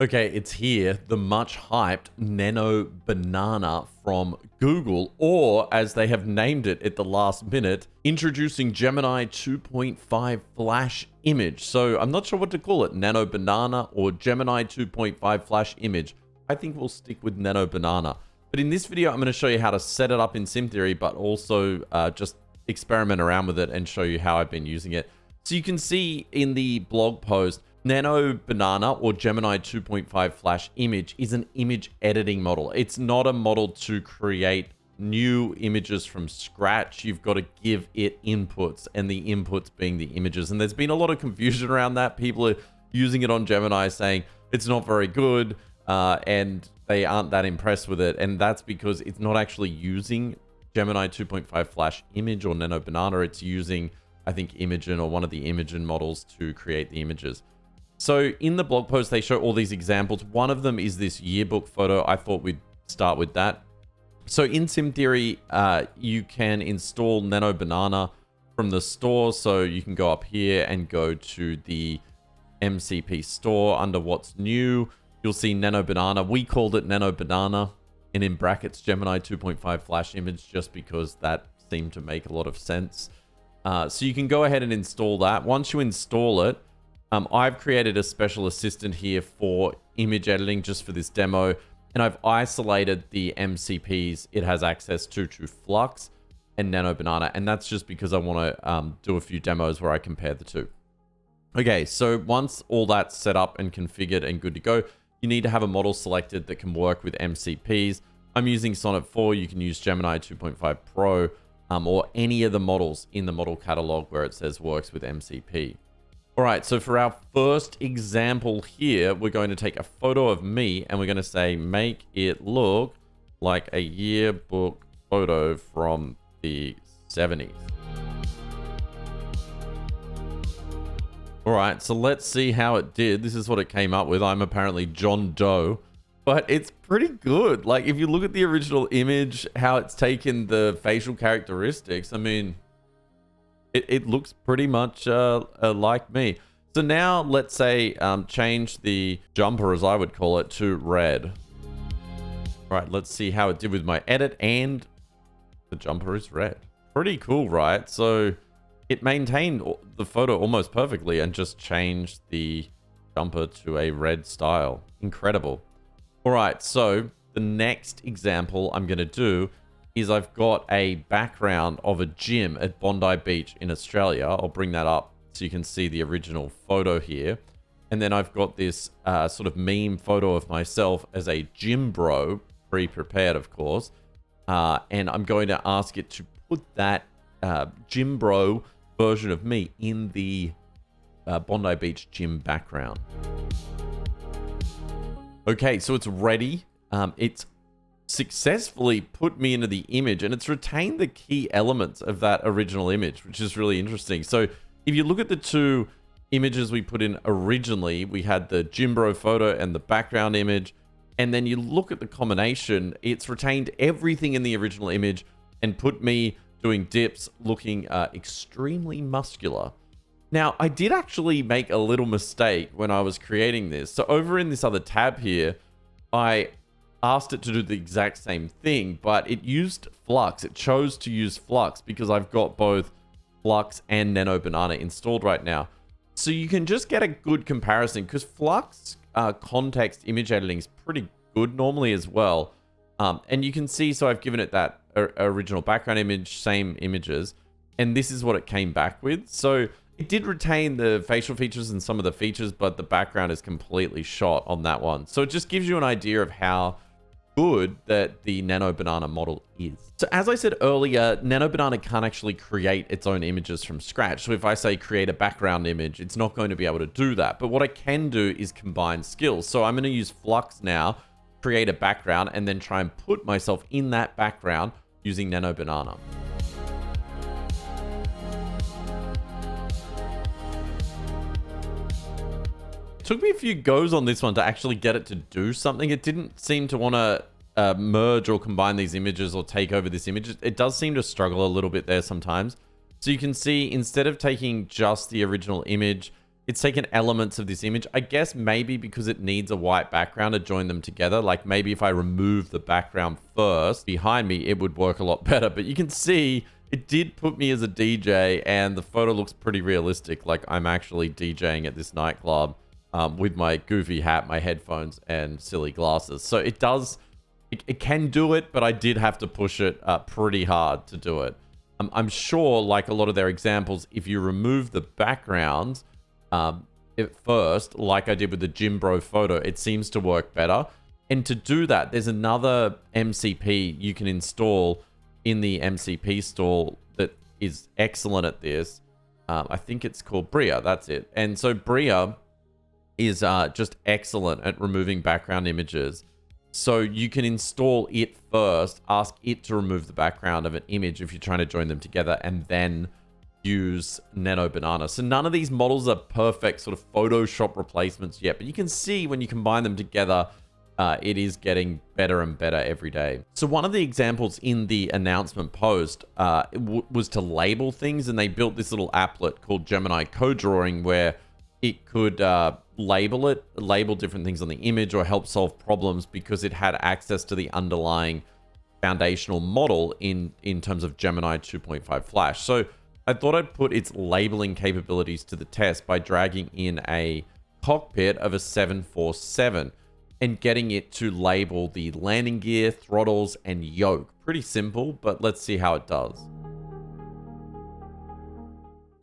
Okay, it's here, the much hyped Nano Banana from Google, or as they have named it at the last minute, introducing Gemini 2.5 Flash image. So I'm not sure what to call it, Nano Banana or Gemini 2.5 Flash image. I think we'll stick with Nano Banana. But in this video, I'm going to show you how to set it up in SimTheory, but also just experiment around with it and show you how I've been using it. So you can see in the blog post, Nano Banana or Gemini 2.5 Flash image is an image editing model. It's not a model to create new images from scratch. You've got to give it inputs, and the inputs being the images. And there's been a lot of confusion around that. People are using it on Gemini saying it's not very good and they aren't that impressed with it. And that's because it's not actually using Gemini 2.5 Flash image or Nano Banana. It's using, I think, Imagen or one of the Imagen models to create the images. So in the blog post, they show all these examples. One of them is this yearbook photo. I thought we'd start with that. So in SimTheory, you can install Nano Banana from the store. So you can go up here and go to the MCP store under what's new. You'll see Nano Banana. We called it Nano Banana, and in brackets, Gemini 2.5 Flash image, just because that seemed to make a lot of sense. So you can go ahead and install that. Once you install it, I've created a special assistant here for image editing just for this demo, and I've isolated the MCPs it has access to Flux and Nano Banana, and that's just because I want to do a few demos where I compare the two. Okay, so once all that's set up and configured and good to go, you need to have a model selected that can work with MCPs. I'm using Sonnet 4. You can use Gemini 2.5 Pro or any of the models in the model catalog where it says works with MCP. All right, so for our first example here, we're going to take a photo of me and we're going to say, make it look like a yearbook photo from the 70s. All right, so let's see how it did. This is what it came up with. I'm apparently John Doe, but it's pretty good. Like if you look at the original image, how it's taken the facial characteristics, I mean, it looks pretty much like me. So now let's say change the jumper, as I would call it, to red. All right, let's see how it did with my edit, and the jumper is red. Pretty cool, right? So it maintained the photo almost perfectly and just changed the jumper to a red style. Incredible. All right, so the next example I'm going to do is I've got a background of a gym at Bondi Beach in Australia. I'll bring that up so you can see the original photo here. And then I've got this sort of meme photo of myself as a gym bro, pre-prepared, of course. And I'm going to ask it to put that gym bro version of me in the Bondi Beach gym background. Okay, so it's ready. It's successfully put me into the image, and it's retained the key elements of that original image, which is really interesting. So if you look at the two images we put in originally, we had the Jimbro photo and the background image, and then you look at the combination, it's retained everything in the original image and put me doing dips looking extremely muscular. Now, I did actually make a little mistake when I was creating this. So over in this other tab here, I asked it to do the exact same thing, but it used Flux. It chose to use Flux because I've got both Flux and Nano Banana installed right now. So you can just get a good comparison because Flux context image editing is pretty good normally as well. And you can see, so I've given it that original background image, same images, and this is what it came back with. So it did retain the facial features and some of the features, but the background is completely shot on that one. So it just gives you an idea of how good that the Nano Banana model is. So as I said earlier, Nano Banana can't actually create its own images from scratch. So if I say create a background image, it's not going to be able to do that. But what I can do is combine skills. So I'm going to use Flux now, create a background, and then try and put myself in that background using Nano Banana. Took me a few goes on this one to actually get it to do something. It didn't seem to want to merge or combine these images or take over this image. It does seem to struggle a little bit there sometimes. So you can see instead of taking just the original image, it's taken elements of this image. I guess maybe because it needs a white background to join them together. Like maybe if I remove the background first behind me, it would work a lot better. But you can see it did put me as a DJ, and the photo looks pretty realistic. Like I'm actually DJing at this nightclub with my goofy hat, my headphones, and silly glasses. So it does, it can do it, but I did have to push it pretty hard to do it. I'm sure, like a lot of their examples, if you remove the background at first, like I did with the Jim Bro photo, it seems to work better. And to do that, there's another MCP you can install in the MCP store that is excellent at this. I think it's called Bria, that's it. And so Bria is just excellent at removing background images. So you can install it first, ask it to remove the background of an image if you're trying to join them together, and then use Nano Banana. So none of these models are perfect sort of Photoshop replacements yet, but you can see when you combine them together, it is getting better and better every day. So one of the examples in the announcement post was to label things, and they built this little applet called Gemini Code Drawing where it could label different things on the image or help solve problems because it had access to the underlying foundational model in terms of Gemini 2.5 Flash. So I thought I'd put its labeling capabilities to the test by dragging in a cockpit of a 747 and getting it to label the landing gear, throttles, and yoke. Pretty simple, but let's see how it does.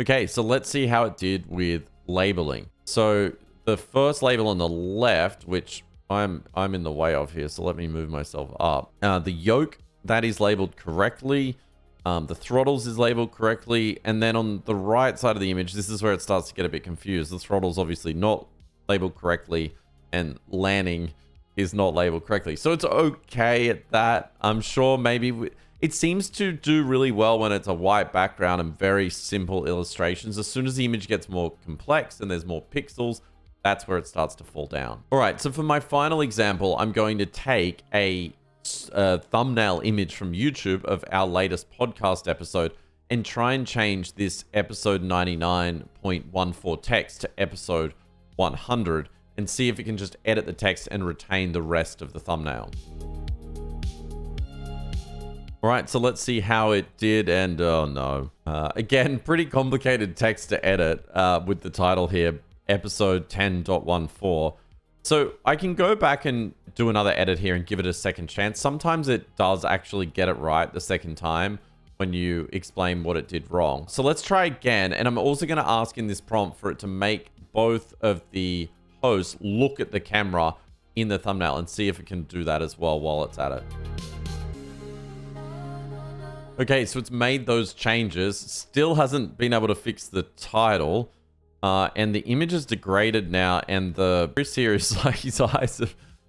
Okay, so let's see how it did with labeling. So the first label on the left, which I'm in the way of here, so let me move myself up. The yoke, that is labeled correctly. The throttles is labeled correctly. And then on the right side of the image, this is where it starts to get a bit confused. The throttle's obviously not labeled correctly, and landing is not labeled correctly. So it's okay at that. I'm sure maybe it seems to do really well when it's a white background and very simple illustrations. As soon as the image gets more complex and there's more pixels, that's where it starts to fall down. All right, so for my final example, I'm going to take a thumbnail image from YouTube of our latest podcast episode and try and change this episode 99.14 text to episode 100 and see if it can just edit the text and retain the rest of the thumbnail. All right, so let's see how it did, and oh no. Again, pretty complicated text to edit with the title here, episode 10.14. So I can go back and do another edit here and give it a second chance. Sometimes it does actually get it right the second time when you explain what it did wrong. So let's try again, and I'm also gonna ask in this prompt for it to make both of the hosts look at the camera in the thumbnail and see if it can do that as well while it's at it. Okay, so it's made those changes, still hasn't been able to fix the title, and the image is degraded now, and the Chris here is like his eyes,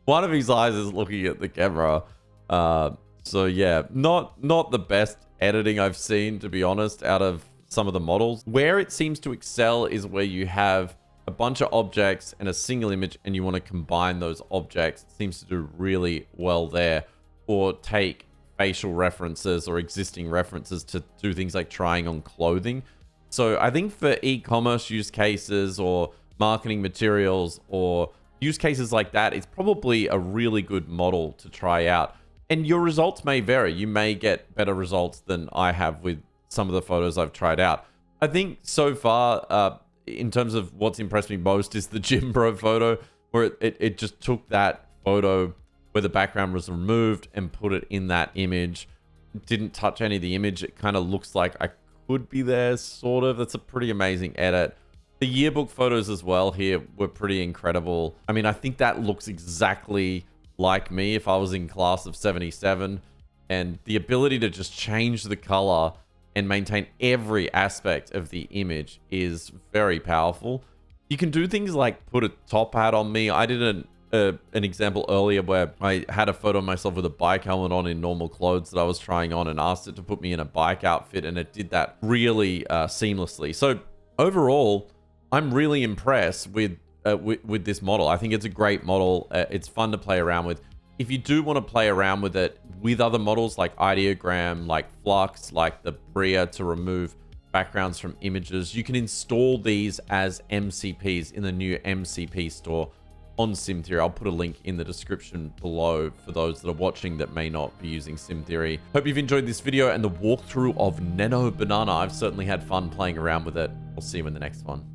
one of his eyes is looking at the camera. So yeah, not the best editing I've seen, to be honest, out of some of the models. Where it seems to excel is where you have a bunch of objects and a single image and you want to combine those objects. It seems to do really well there, or take facial references or existing references to do things like trying on clothing. So I think for e-commerce use cases or marketing materials or use cases like that, it's probably a really good model to try out. And your results may vary. You may get better results than I have with some of the photos I've tried out. I think so far, in terms of what's impressed me most is the Jim Bro photo, where it just took that photo where the background was removed and put it in that image. It didn't touch any of the image. It kind of looks like I could be there, sort of. That's a pretty amazing edit. The yearbook photos as well here were pretty incredible. I mean, I think that looks exactly like me if I was in class of 77. And the ability to just change the color and maintain every aspect of the image is very powerful. You can do things like put a top hat on me. I did an example earlier where I had a photo of myself with a bike helmet on in normal clothes that I was trying on and asked it to put me in a bike outfit, and it did that really seamlessly. So overall, I'm really impressed with this model. I think it's a great model. It's fun to play around with. If you do want to play around with it with other models like Ideogram, like Flux, like the Bria to remove backgrounds from images. You can install these as MCPs in the new MCP store on SimTheory. I'll put a link in the description below for those that are watching that may not be using SimTheory. Hope you've enjoyed this video and the walkthrough of Nano Banana. I've certainly had fun playing around with it. I'll see you in the next one.